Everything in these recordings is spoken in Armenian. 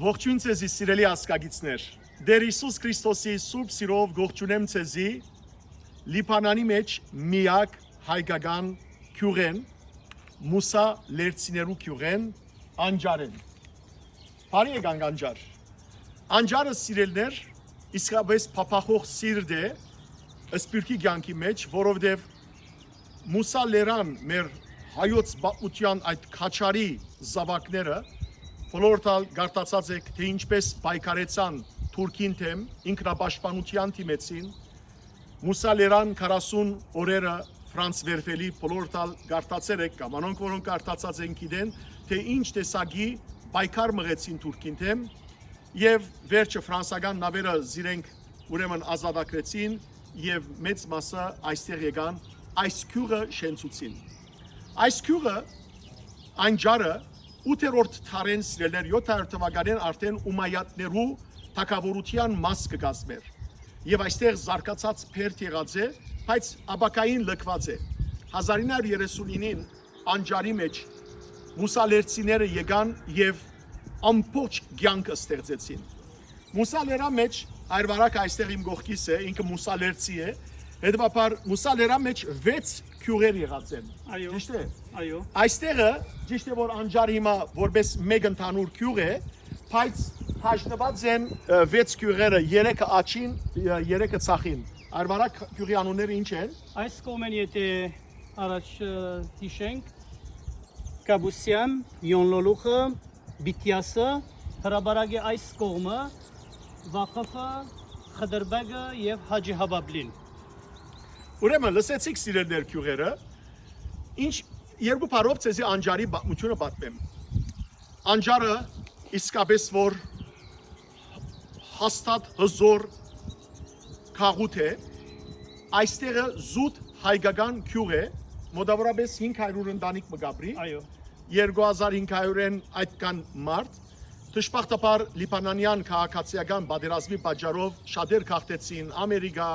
Ողջույն ցեզի սիրելի ազգագիցներ։ Դեր Հիսուս Քրիստոսի սուրբ սիրով ողջունեմ ցեզի Լիբանանի մեջ միակ հայկական քյուրեն Մուսա Լերցիներու քյուրեն Անջարեն։ Բարի եկան Անջար։ Անջարը սիրելներ իսկապես փափախող սիրտ է սպիրկի կյանքի մեջ, որովհետև Մուսա Լերան մեր հայոց բապության այդ քաչարի զավակները Բոլորտալ գարտացած եք, թե ինչպես պայքարեցան Թուրքին թեմ, ինքնապաշտպանության թիմեցին, Մուսա Լերան 40 օրերը Ֆրանց վերվելի բոլորտալ գարտացել եք, կամ անոնք որոնք գարտացած են գիտեն, թե ինչ տեսակի պայքար մղեցին Թուրքին թեմ, եւ վերջը ֆրանսական նավերը զիրենք ուրեմն ազատագրեցին եւ մեծ մասը այստեղ եկան այս քյուրը շենցուցին։ Այս քյուրը Անջարը 8-րդ թարեն սիրելներ 700 թվականին արդեն Ումայադներու թագավորության մաս կգազմեր եւ այստեղ զարգացած փերթ եղած է, բայց աբակային լքված է 1939-ին Անջարի մեջ Մուսա Լերցիները եկան եւ ամբողջ կյանքը ստեղծեցին։ Մուսա Լերա մեջ այրվարակ այստեղ իմ գողքիս է, ինքը Մուսա Լերցի է, հետևաբար Մուսա Լերա մեջ 6 քյուրեր եղած են։ Այո։ Ճիշտ է։ Այո։ Այստեղը ճիշտ է որ Անջարը հիմա որպես մեկ ընդհանուր քյուր է, բայց հաշտված են 6 քյուրերը, 3-ը աչին, 3-ը ցախին։ Արվարակ քյուրի անունները ինչ են։ Այս կողմեն եթե առաջ հիշենք Կաբուսյան, Յոնլոլուխը, Բիտյասը, հրաբարագի այս կողմը, Վախաֆը, Խդրբեգը եւ Հաջի Հավաբլին։ Ուրեմն լսեցիք սիրելներ քյուրերը, ինչ երկու բառով ցեզի Անջարի պատմությունը պատմեմ։ Անջարը իսկապես որ հաստատ հզոր քաղուտ է, այստեղը զուտ հայկական քյուր է, մոտավորապես 500 ընտանիք մգաբրի, Այո։ 2500-ն այդքան մարդ, դժբախտաբար լիբանանյան քաղաքացիական պատերազմի պատճառով շատեր քաղտեցին Ամերիկա,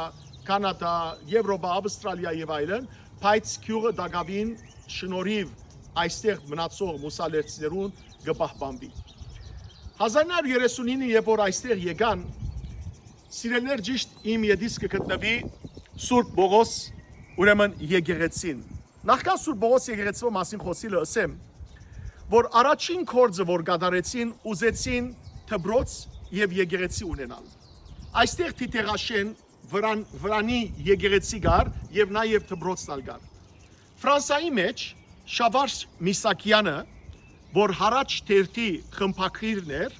Կանադա, Եվրոպա, Ավստրալիա եւ այլն, բայց քյուրը դակավին շնորհիվ այստեղ մնացող Մուսա Լերցիներուն կպահպանվի։ 1939-ին երբ որ այստեղ եկան, սիրելներ ճիշտ իմ ետիս կգտնվի Սուրբ Բողոս, ուրեմն եկեղեցին։ Նախքան Սուրբ Բողոս եկեղեցու մասին խոսիլը ասեմ, որ առաջին կորձը որ կատարեցին, ուզեցին դպրոց եւ եկեղեցի ունենալ։ Այստեղ թիթեղաշեն վրանի եկեղեցի գար եւ նաեւ դպրոցն գար։ Ֆրանսայի մեջ Շավարժ Միսակյանը, որ հարաճ թերթի խմբակիրն էր,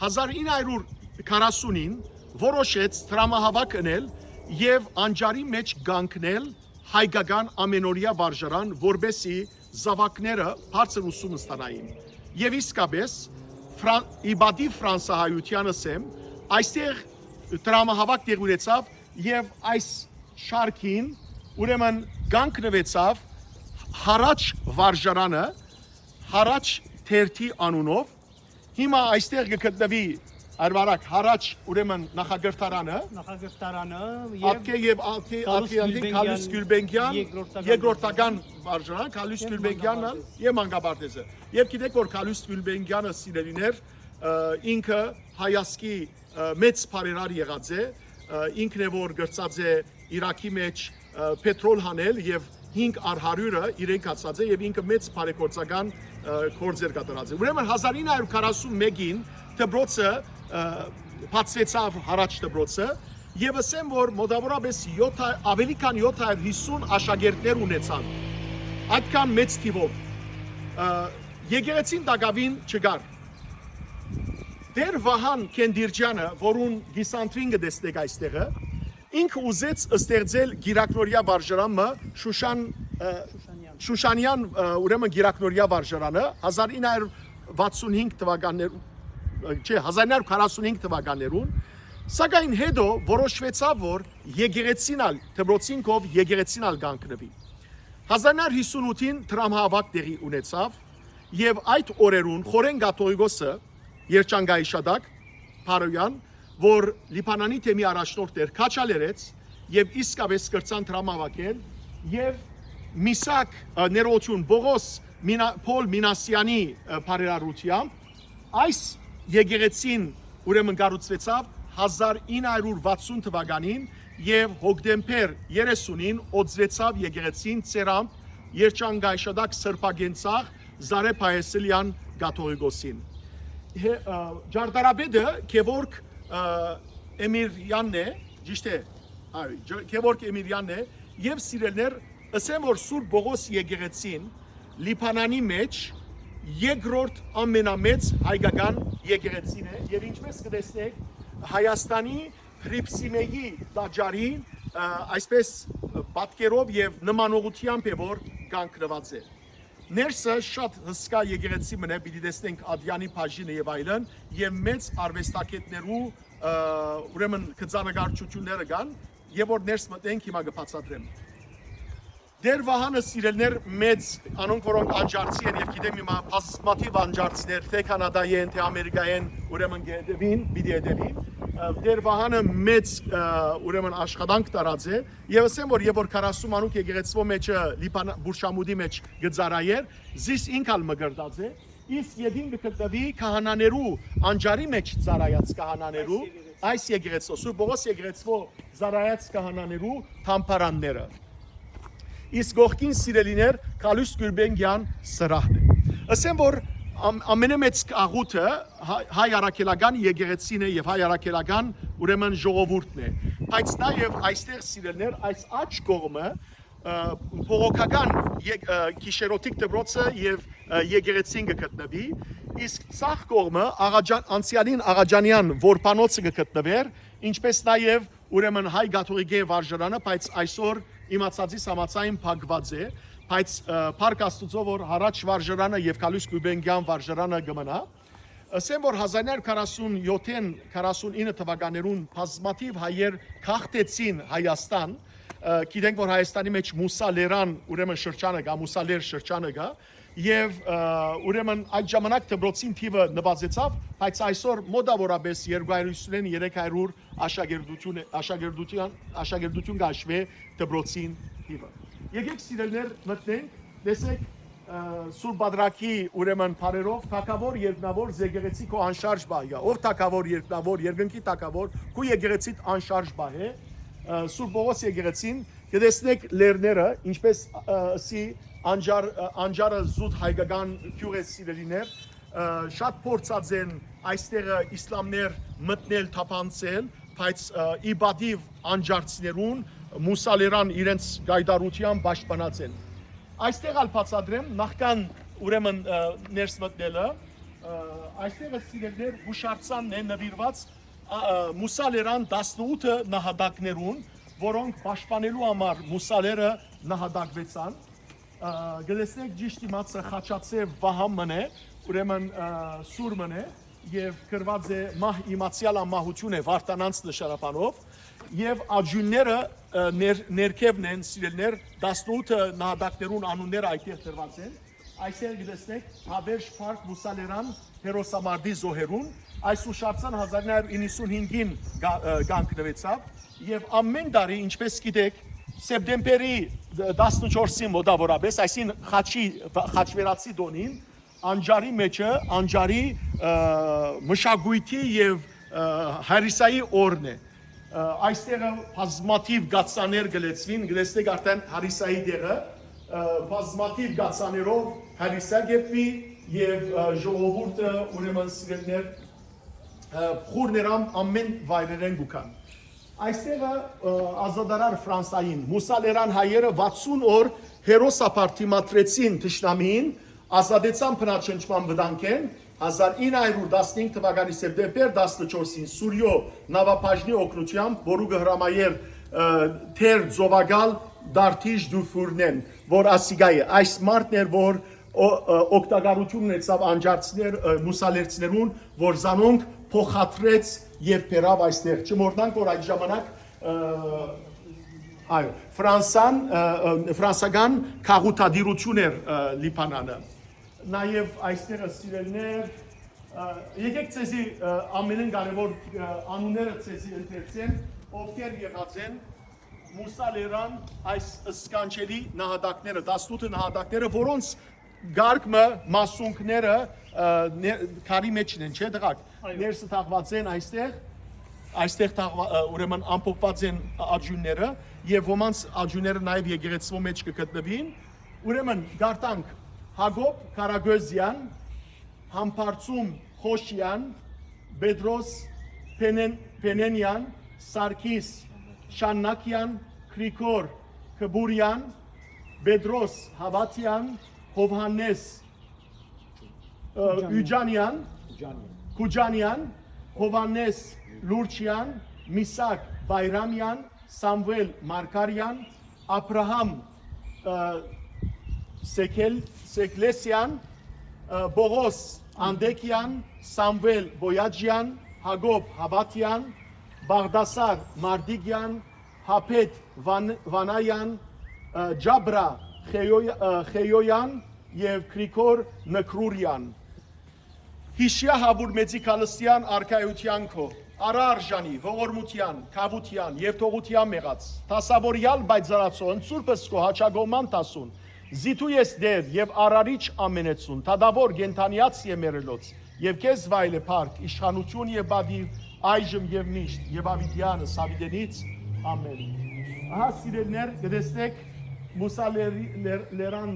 1940-ին որոշեց դրամահավաք անել եւ Անջարի մեջ կանգնել հայկական ամենօրյա վարժարան, որբեսի զավակները բարձր ուսում ստանային։ Եվ իսկապես իբադի ֆրանսահայությանը սեմ այստեղ դրամահավաք տեղ ունեցավ եւ այս շարքին ուրեմն կանգնվեցավ հարաճ վարժարանը, հարաճ թերթի անունով։ Հիմա այստեղ կգտնվի Արվարակ հարաճ ուրեմն նախագահտարանը եւ Քալուս Գյուլբենգյան երկրորդական վարժարան Քալուս Գյուլբենգյանն եւ մանկաբարձը եւ գիտեք որ Քալուս Գյուլբենգյանը սիրելիներ ինքը հայասկի մեծ բարերար եղած է ինքն է որ գրծած է Իրաքի մեջ պետրոլ հանել եւ 5/100-ը իրենք հացած է եւ ինքը մեծ բարեգործական գործեր կատարած է ուրեմն 1941-ին դպրոցը բացվեցավ հարաճ դպրոցը եւ ասեմ որ մոտավորապես ավելի քան 750 աշակերտներ ունեցան այդքան մեծ թիվով եկեղեցին դակավին չկար Դեր Վահան Կենդիրջյանը որուն գիսանտրին կտեսնեք այստեղը ինքը ուզեց ստեղծել գիրակնորյա վարժարանը Շուշանյան ուրեմն գիրակնորյա վարժարանը 1965 թվականներում 1945 թվականներուն, սակայն հետո որոշվեցավ, որ եկեղեցինալ, դպրոցինքով եկեղեցինալ կանգնվի։ 1958-ին դրամահավաք տեղի ունեցավ եւ այդ օրերուն Խորեն Կաթողիկոսը Երջանկայիշադակ Փարոյան, որ Լիբանանի թեմի առաջնորդ էր, քաչալերեց եւ իսկապես կրցան դրամահավաքել եւ Միսակ ներողություն Բողոս Պոլ Մինասյանի բարերարությամբ այս եկեղեցին ուրեմն կառուցվեցավ 1960 թվականին եւ հոկտեմբեր 30-ին օծվեցավ եկեղեցին ծերամբ երջանկայշադակ սրբագենցաղ Զարե Փայեսելյան կաթողիկոսին։ Ջարդարաբեդը Գևորգ Էմիրյանն է, ճիշտ է, Գևորգ Էմիրյանն է եւ սիրելներ, ասեմ որ Սուրբ Բողոս եկեղեցին Լիբանանի մեջ երկրորդ ամենամեծ հայկական եկեղեցին է եւ ինչպես կտեսնեք Հայաստանի Հրիփսիմեի տաճարի այսպես պատկերով եւ նմանողությամբ է որ կանգնված է։ Ներսը շատ հսկա եկեղեցի մնա, պիտի տեսնենք Ադյանի բաժինը եւ այլն եւ մեծ արվեստագետներու ուրեմն գծանկարչությունները կան եւ որ ներս մտենք հիմա կբացատրեմ։ Դեր Վահանը սիրելներ մեծ անոնք որոնք անջարցի են եւ գիտեմ հիմա բազմաթիվ անջարցիներ թե կանադայեն թե ամերիկայեն ուրեմն գեդևին պիտի դեվին Դեր Վահանը մեծ ուրեմն աշխատանք տարած է եւ ասեմ որ եւ որ 40 մանուկ եկեղեցվո մեջը Բուրշամուդի մեջ գծարայեր զիս ինքալ մգրտած է իսկ յետին գտնվի քահանաներու անջարի մեջ ծարայած քահանաներու այս եկեղեցու Սուրբ Բողոս եկեղեցվո ծարայած քահանաներու թամփարանները իսկ գողքին սիրելիներ Կալուս Գուրբենգյան սրահն է ասեմ որ ամենամեծ աղոթը հայ արաքելական եկեղեցին է եւ հայ արաքելական ուրեմն ժողովուրդն է բայց նաեւ այստեղ սիրելներ այս աջ կողմը փողոքական գիշերօթիկ դպրոցը եւ եկեղեցին կգտնվի իսկ ցախ կողմը անցյալին Աղաջանյան որբանոցը կգտնվեր ինչպես նաեւ ուրեմն հայ կաթողիկե վարժարանը բայց այսօր իմացածի համացային փակված է բայց Փառք Աստուծո որ հարաճ վարժարանը եւ Կալուս Գուրբենգյան վարժարանը կմնա ասեմ որ 1947-ին 49 թվականներուն բազմաթիվ հայեր քաղտեցին Հայաստան գիտենք որ Հայաստանի մեջ Մուսալերան ուրեմն շրջանը կա Մուսալեր շրջանը կա եւ ուրեմն այդ ժամանակ դպրոցին թիվը նվազեցավ բայց այսօր մոտավորապես 250-300 աշակերտություն կհաշվի դպրոցին թիվը Եկեք սիրելներ մտնենք, տեսեք Սուրբ Բադրակի ուրեմն բարերով թակավոր երկնավոր եկեղեցի քո անշարժ բահ է, ով թակավոր երկնավոր երկնքի թակավոր քո եկեղեցիդ անշարժ բահ է, Սուրբ Բողոս եկեղեցին կտեսնեք լերները, ինչպես ասի անջարը զուտ հայկական գյուղ է սիրելիներ, շատ փորձած են այստեղը իսլամներ մտնել թափանցել, բայց իբադիվ անջարցիներուն Մուսալերան իրենց գայդարության պաշտպանած են։ Այստեղ ալ բացատրեմ նախքան ուրեմն ներս մտնելը այստեղը սիրելներ հուշարձանն է նվիրված Մուսալերան 18 նահատակներուն, որոնք պաշտպանելու համար Մուսալերը նահատակվեցան։ Գտեսնեք ճիշտ իմացը Խաչացե Վահամն է, ուրեմն Սուրմն է եւ գրված է մահ իմացյալ ամահություն է Վարդանանց նշանապանով եւ աջունները ներքևն են սիրելներ 18 նահատակներուն անունները այդտեղ դրված են այսօր գտեսնեք Հավերժ Փարք Մուսալերան հերոսամարտի զոհերուն այս հուշարձան 1995-ին կանգնվեցավ եւ ամեն տարի ինչպես գիտեք սեպտեմբերի 14-ին մոտավորապես այսին խաչվերացի դոնին անջարի մեջը անջարի մշակույթի եւ հարիսայի օրն է այստեղը բազմաթիվ գացաներ գլեցվին գլեցնեք արդեն հարիսայի դեղը բազմաթիվ գացաներով հարիսա գետնի եւ ժողովուրդը ուրեմն սիրելներ խորներամ ամեն վայրերեն գուքան այստեղը ազատարար Ֆրանսային Մուսալերան հայերը 60 օր հերոսապարթի մատրեցին թշնամին ազատեցան բնաճնչման վտանգեն 1915 թվականի սեպտեմբեր 14-ին Սուրյո նավապաժնի օգնությամբ, որու կհրամայեր թեր ծովագալ դարթիժ դուֆուրնեն, որ ասիգայ է, այս մարդն էր, որ օգտագարություն ունեցավ անջարցներ մուսալերցներուն, որ զանոնք փոխադրեց եւ բերավ այստեղ, չմոռնանք, որ այդ ժամանակ ֆրանսական քաղաքադիրություն էր Լիբանանը Նաև այստեղը սիրելներ, եկեք ծեզի ամենին կարևոր անունները ծեզի ընթերցեն, ովքեր եղած են Մուսալերան այս սկանչելի նահատակները, 18 նահատակները, որոնց գարկմը մասունքները քարի մեջն են, չէ՞ դղակ։ Այո։ Ներսը թաղված են այստեղ ուրեմն ամփոփված են աջունները եւ ոմանց աջունները նաեւ եկեղեցու մեջ կգտնվին։ Ուրեմն գարտանք Հակոբ Կարագոզյան, Համբարձում Խոշյան, Պետրոս Փենենյան, Սարգիս Շաննակյան, Գրիգոր Քբուրյան, Պետրոս Հավատյան, Հովհաննես Ուջանյան, Քուջանյան, Հովհաննես Լուրչյան, Միսակ Բայրամյան, Սամվել Մարկարյան, Աբրահամ Սեկլեսյան, Բողոս Անդեկյան, Սամվել Բոյաջյան, Հակոբ Հավատյան, Բաղդասար Մարդիգյան, Հապետ Վանայան, Ջաբրա Խեյոյան եւ Գրիգոր Նկրուրյան։ Հիշյա հավուր մեծի քալստյան արքայության քո, արարժանի, ողորմության, քավության եւ թողության մեղած, տասավորյալ բայձարացոն, սուրբս քո հաճագոման տասուն, զիթու ես դեր եւ արարիչ ամենեցուն, տադավոր գենթանիած եմերելոց, եւ քեզ վայլե փառք, իշխանություն եւ բադիվ, այժմ եւ միշտ, եւ ավիդյանը Սավիդենից, ամեն։ Ահա սիրելներ, գտեսնեք Մուսա Լերան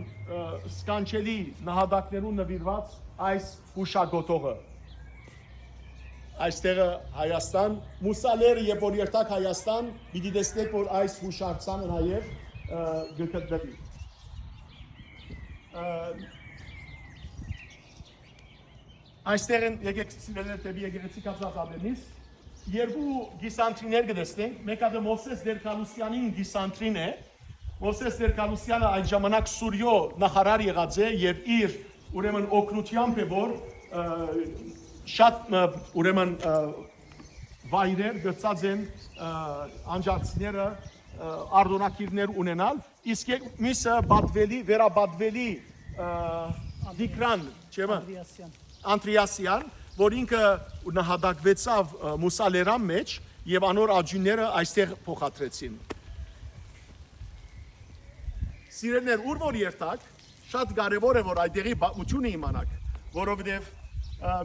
սկանչելի նահատակներուն նվիրված այս հուշագոտողը։ Այստեղը Հայաստան, Մուսա Լերը եւ որ երթակ Հայաստան, պիտի տեսնեք, որ այս հուշարձանը նաեւ գտնվի։ Այստեղ են եկեք սիրելներ տեպի եկեղեցի կապսածաբերնից, երկու գիսանտրիներ գտեսնենք, մեկը Մովսես Դերկալուսյանին գիսանտրին է, Մովսես Դերկալուսյանը այդ ժամանակ Սուրյո նախարար եղած է եւ իր ուրեմն օգնությամբ է որ շատ ուրեմն վայրեր գծած են անջարցիները արտոնակիրներ ունենալ, իսկ միսը բադվելի, վերաբադվելի դիկրան, չէ՞, Անտրիասյան, որ ինքը նահատակվեցավ Մուսա Լերան մեջ եւ անոր աջունները այստեղ փոխադրեցին։ Սիրելներ, ուր որ երթակ, շատ կարևոր է որ այդտեղի պատմությունը իմանաք, որովհետեւ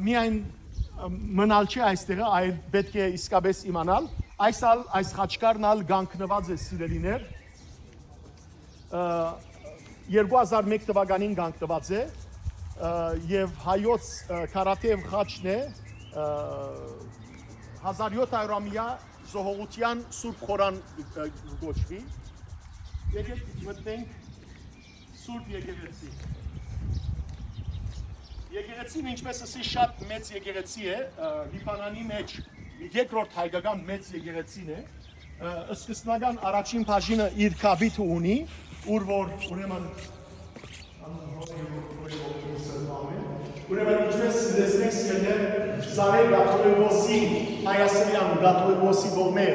միայն մնալ չէ այստեղը, այլ պետք է իսկապես իմանալ, այս խաչքարն ալ գանքնված է սիրելիներ, 2001 թվականին գանքնված է, եւ հայոց քարաթև խաչն է 1700-ամյա զոհողության Սուրբ Խորան գոչվի։ Եկեք մտնենք Սուրբ եկեղեցի։ Եկեղեցին ինչպես ասի շատ մեծ եկեղեցի է, Լիբանանի մեջ երկրորդ հայկական մեծ եկեղեցին է։ Սկզբնական առաջին բաժինը իր կավիթը ունի, ուր որ ուրեմն Ուրեմն ինչպես դեսնենք սիրելներ, Զարե Գաթողիկոսի, Հայասարյան Գաթողիկոսի կողմէ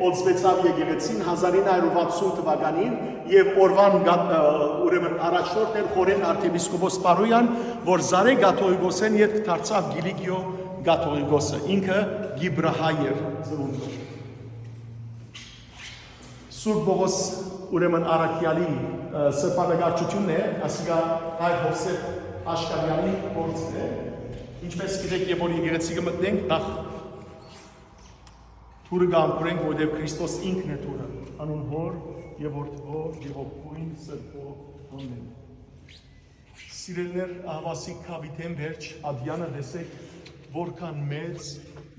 օծվեցավ եկեղեցին 1960 թվականին եւ օրվան ուրեմն առաջնորդն էր Խորեն arczepiskopos Պարոյան, որ Զարե Գաթողիկոսեն յետ դարձավ Գիլիգիո Գաթողիկոսը, ինքը գիբրահայ էր ծնունդով։ Սուրբ Բողոս ուրեմն Արաքյալի սրբանկարչությունն է, ասիկա հայ Հովսեփ Աշկարյանի գործն է, ինչպես գիտեք, երբ որ եկեղեցի կմտնենք, նախ թուրը գամփուրենք, որովհետև Քրիստոս ինքն է թուրը, անուն Հոր եւ Որդու եւ Ողբույն Սրբո ամեն։ Սիրելներ, ահավասիկ քավիթեն վերջ ադյանը տեսեք, որքան մեծ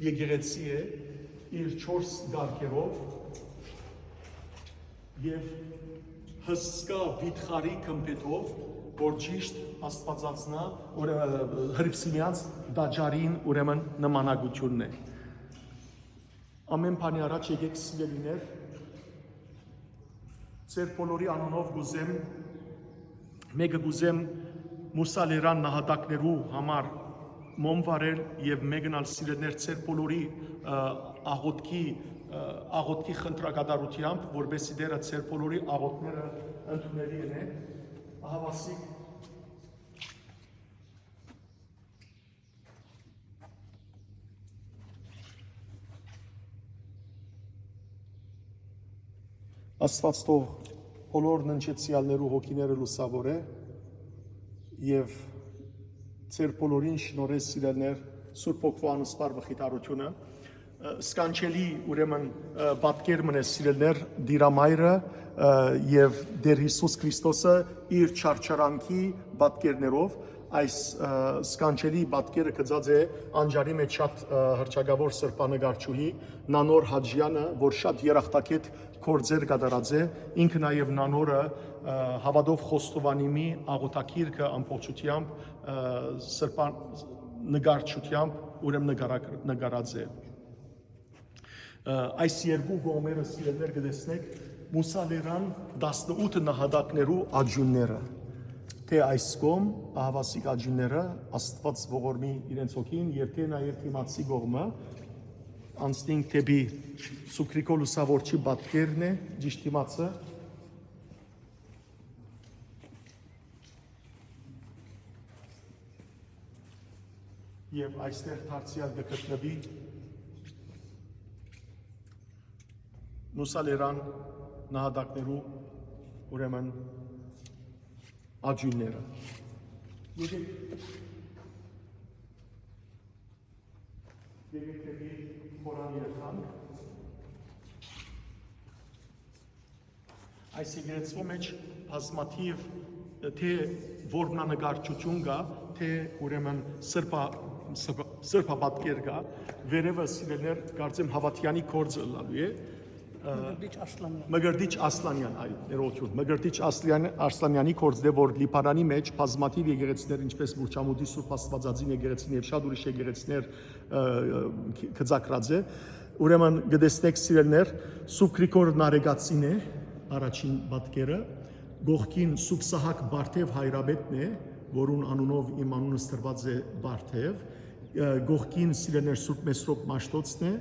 եկեղեցի է իր 4 գարքերով եւ հսկա վիթխարի կմպետով, որ ճիշտ աստվածածնա հրիպսիմյանց դաջարին ուրեմն նմանագությունն է։ Ամեն բանի առաջ եկեք սիրելիներ, ձեր բոլորի անունով գուզեմ, մեկը գուզեմ Մուսա Լերան նահատակներու համար մոմ վարել եւ մեկն ալ սիրելիներ ձեր բոլորի աղոթքի խնդրակատարությամբ, որբեսի դերը ձեր բոլորի աղոթները ընդունելի են, ահավասիկ Աստված թող բոլոր ննչեցյալներու հոգիները լուսավոր է եւ ծեր բոլորին շնորհես սիրելներ Սուրբ Օգու անսպար վխիտարությունը սկանչելի ուրեմն պատկեր մնես սիրելներ դիրամայրը եւ Տեր Հիսուս Քրիստոսը իր չարչարանքի պատկերներով այս սկանչելի պատկերը գծած է անջարի մեջ շատ հրճագավոր սրբանկարչուհի Նանոր Հաջյանը, որ շատ երախտակետ գործեր կատարած է, ինքը նաև Նանորը հավատով խոստովանիմի աղոթակիրքը ամբողջությամբ սրբան նկարչությամբ ուրեմն նկարած է։ Այս երկու գոմերը սիրելներ կտեսնեք Մուսալերան 18 նահատակներու աջունները թե այս կողմ ահավասիկ աջունները Աստված ողորմի իրենց հոգին եւ թե նաեւ դիմացի կողմը անստինք դեպի Սուկրիկո լուսավորչի պատկերն է ճիշտ դիմացը եւ այստեղ դարձյալ գտնվի Մուսալերան նահատակներու ուրեմն աջունները Եկեք Խորանի երթան այս եկեղեցու մեջ բազմաթիվ թե որմնանկարչություն կա թե ուրեմն սրբապատկեր կա վերևը սիրելներ կարծեմ Հավատյանի գործը լալու է Մգրդիչ Ասլանյան, այ ներողություն, Մգրդիչ Ասլանյանի գործը, որ Լիբանանի մեջ բազմաթիվ եկեղեցիներ, ինչպես Բուրչամուդի Սուրբ Աստվածածին եկեղեցին եւ շատ ուրիշ եկեղեցիներ գծակրած է, ուրեմն գտեսնեք սիրելներ, Սուրբ Գրիգոր Նարեգացին է, առաջին պատկերը, գողքին Սուրբ Սահակ Բարթև Հայրաբետն է, որուն անունով իմ անունս տրված է Բարթև, գողքին սիրելներ Սուրբ Մեսրոպ Մաշտոցն է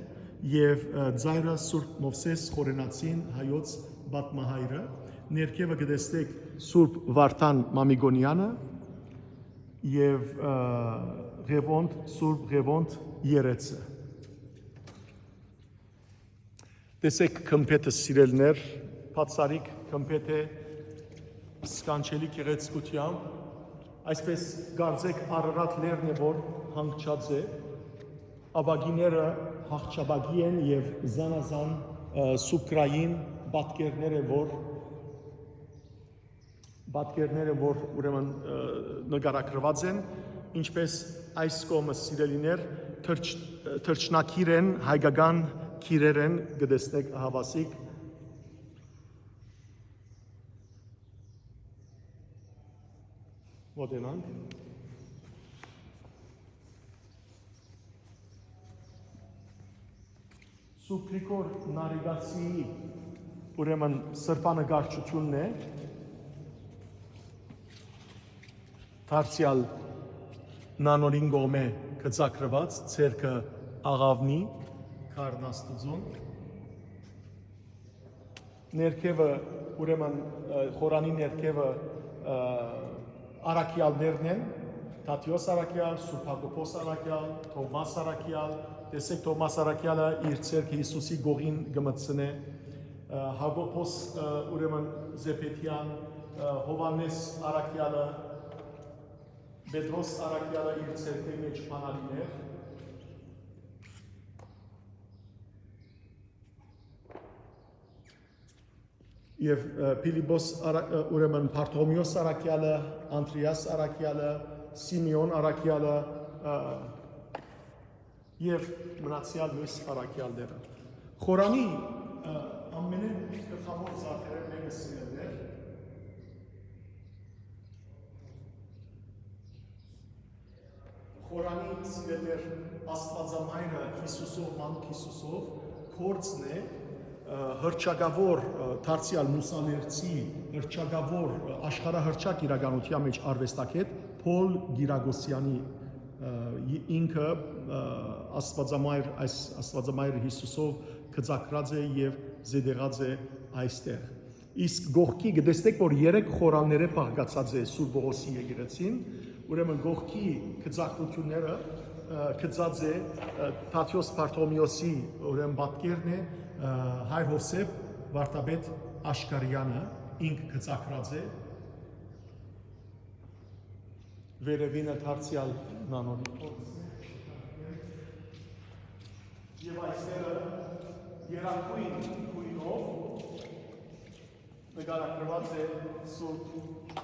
եւ ծայրը Սուրբ Մովսես Խորենացին հայոց Բատմահայրը ներքևը գտեսնեք Սուրբ Վարդան Մամիգոնյանը եւ Ղևոնդ Սուրբ Ղևոնդ Երեցը տեսեք կմպետը սիրելներ բացարիք կմպետ է սկանչելի գեղեցկությամբ այսպես գարձեք Արարատ լեռն է որ հանգչած է Աբագիները հաղճաբագի են և զանազան սուկրային պատկերները, որ ուրեմն նկարագրված են, ինչպես այս կողմը սիրելիներ թրջնակիր են, հայկական քիրեր են, գտեսնեք ահավասիկ, մոտենանք, Սուրբ Գրիգոր Նարեգացիի ուրեմն սրբանկարչությունն է դարձյալ Նանորին գոմե գծակրված ցերկը աղավնի քարնաստուծուն ներքևը ուրեմն խորանի ներքևը արաքյալներն են Տատյոս Արաքյալ, Սուրբ Հակոբոս Արաքյալ, Թովմաս Արաքյալ Տեսեք Թովմաս Արաքյալը իր ցերկը Հիսուսի գողին գմցնե Հակոբոս ուրեմն Զեփեթյան Հովանես Արաքյալը Պետրոս Արաքյալը իր ցերկի մեջ բանալին էր Եվ Փիլիպոս ուրեմն Բարթոմեոս Արաքյալը Անտրիաս Արաքյալը Սիմեոն Արաքյալը Եվ մնացյալ մյուս առաքյալները։ Խորանի ամենեն գլխավոր զարդերը մեկը սիրելներ Խորանի սիրելներ Աստվածամայրը Հիսուսով, մանուկ Հիսուսով գործն է հրճագավոր դարձյալ մուսալերցի հրճագավոր աշխարհահռչակ իրականության մեջ արվեստագետ Փոլ Գիրագոսյանի ինքը Աստվածամայր Հիսուսով գծակրած է եւ զեդեղած է այստեղ իսկ գողքի գտեսնեք որ 3 խորանները բաղկացած է Սուրբ Պողոսի եկեղեցին ուրեմն գողքի գծակությունները գծած է Տատյոս Բարթոմեոսի ուրեմն պատկերն է Հայ Հովսեփ Վարդապետ Աշկարյանը ինք գծակրած է վերևինը դարձյալ նանորի կորձն է, և այստեղը երակույն կույնով նկարագրված է Սուրբ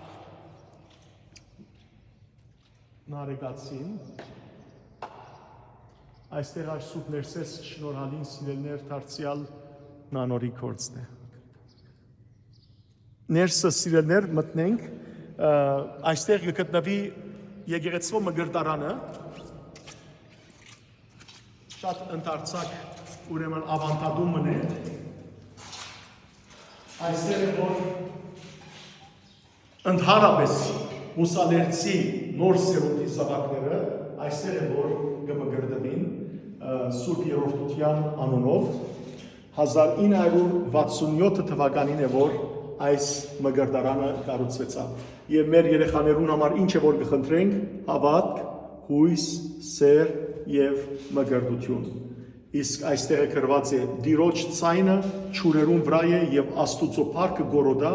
Նարեկացին, այստեղ այս Սուրբ Ներսես շնորհալին սիրելներ դարձյալ նանորի կորձն է։ Ներսը սիրելներ մտնենք, այստեղ կգտնվի եկեղեցու մգրտարանը, շատ ընդարձակ ուրեմն ավանդատումն է, այստեղ է որ ընդհանրապես ուսալերցի նոր սերունդի զավակները այստեղ է որ կմգրտվին Սուրբ Երրորդության անունով 1967 թվականին է որ այս մգրտարանը կառուցվեցավ եւ մեր երեխաներուն համար ինչ է որ կխնդրենք հավատք, հույս, սեր եւ մգրտություն իսկ այստեղ է գրված է դիրոջ ցայնը ճուրերուն վրա է եւ Աստուծո փառքը գորոդա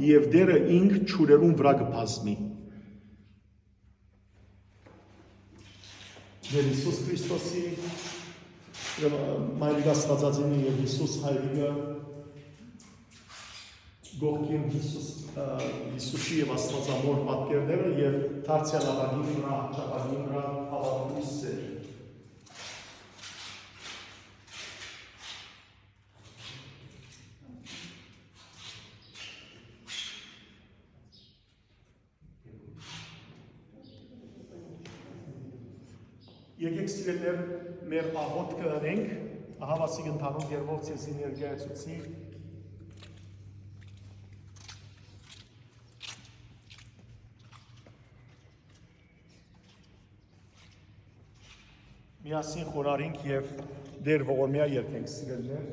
եւ դերը ինք ճուրերուն վրա կբազմի Դեր Հիսուս Քրիստոսի Մայրիկ Աստվածածինի եւ Հիսուս Հայրիկը գողքին Հիսուսի եւ Աստվածամոր պատկերները եւ դարձյալ ավագին վրա, ճապագին վրա հավատալուց սեր Եկեք սիրելներ մեր աղոթքը ընենք, ահավասիկ ընդհանուր երբով ցեզի ներկայացուցի Միասին խորարինք եւ դեր ողորմյա երկենք սիրելներ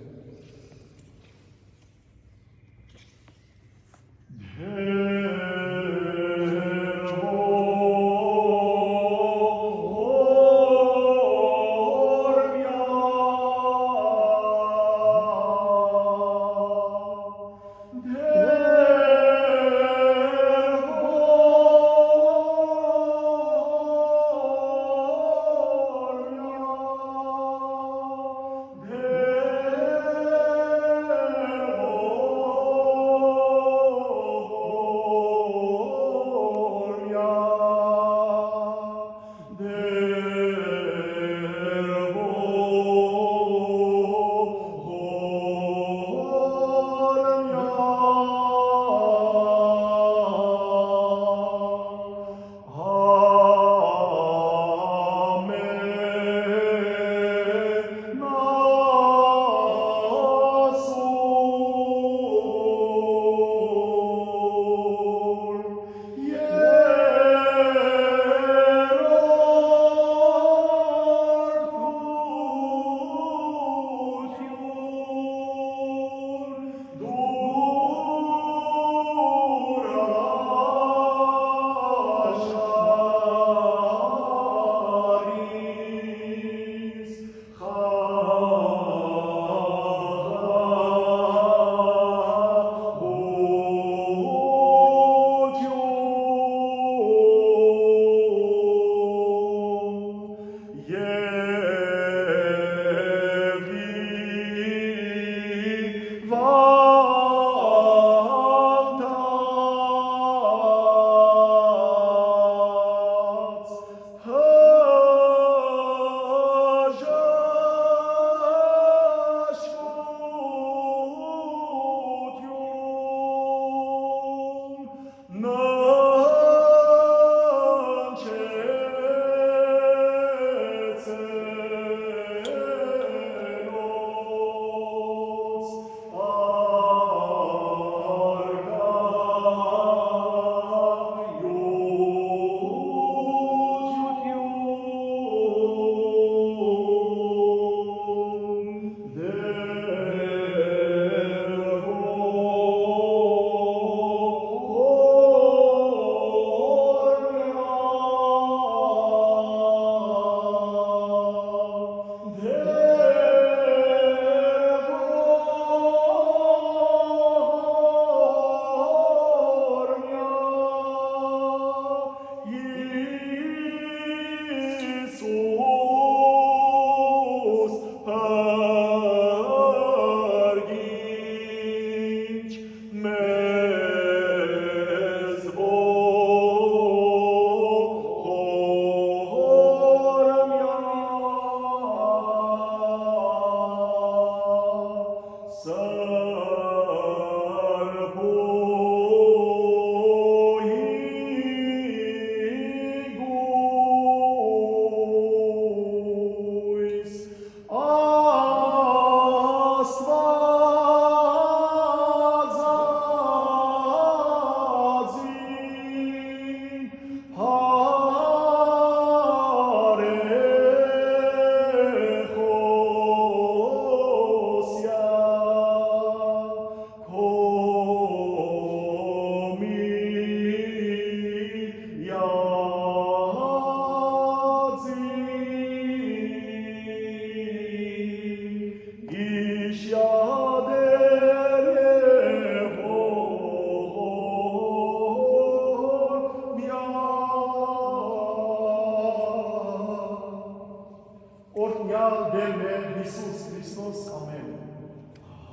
Օրհնյալ Տեր մեր Հիսուս Քրիստոս, ամեն։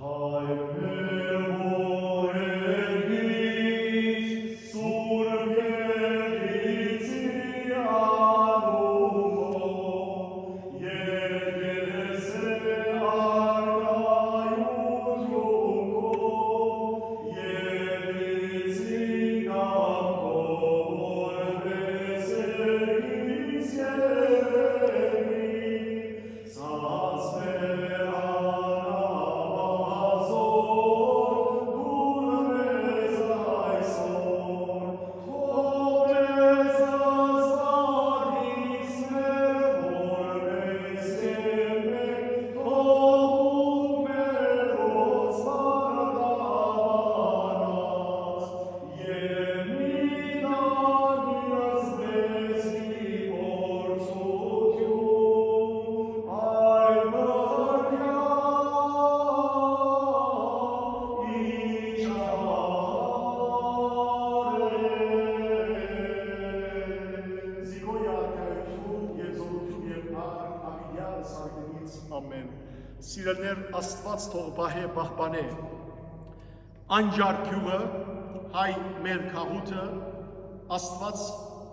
Հայր մեր օրերից սուրբ Եղիցի անունով եկես է արկայություն քո Եղիցի կամքով որպես Եղից երևի սացվեր անաբազոր դուր մեզ այսօր թողես աստղից մեր որպես եմեք թողում մեր ոսվարդաբանած և մի դանիրս մեզ մի փորձություն այլ մրգյալ իջարել Զիգոյ արկայություն և զորություն և աղիդյալ սարդենից ամեն Սիրելներ Աստված թող բահե բահբանե անջար գյուղը հայ մեր քաղուտը Աստված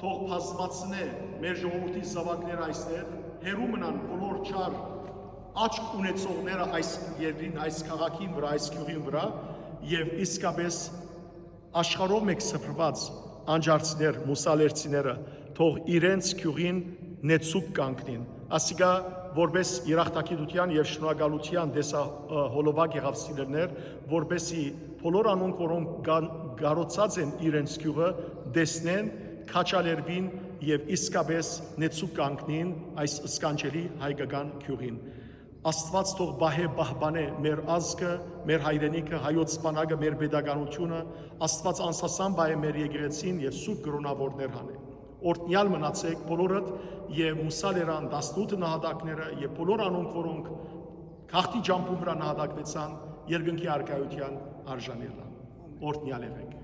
թող բազմացնե մեր ժողովրդի զավակները այստեղ հերու մնան բոլոր չար աչք ունեցողները այս երկրին, այս քաղաքին վրա, այս գյուղին վրա եւ իսկապես աշխարհով մեկ սփռված անջարցիներ, մուսալերցիները թող իրենց գյուղին նեցուկ կանգնին։ Ասիկա որպես երախտագիտության եւ շնորհակալության դեսահոլովակ եղավ սիրելներ, որպեսի բոլոր անոնք, որոնք գարոցած են իրենց գյուղը, տեսնեն, քաչալերվին եւ իսկապես նեցուկ կանգնին այս սկանջելի հայկական գյուղին։ Աստված թող բահե բահբանե մեր ազգը, մեր հայրենիքը, հայոց բանակը, մեր pedagogiությունը, Աստված անսասան բայ մեր եկեղեցին եւ սուրբ գրոնավորներ հանե։ Օրհնյալ մնացեք բոլորդ եւ մուսալերան 18 նահատակները եւ բոլոր անոնք, որոնք քաղաքի ջամփում վրա նահատակվեցան, երկնքի արքայության արժանելան։ Օրհնյալ եղեք։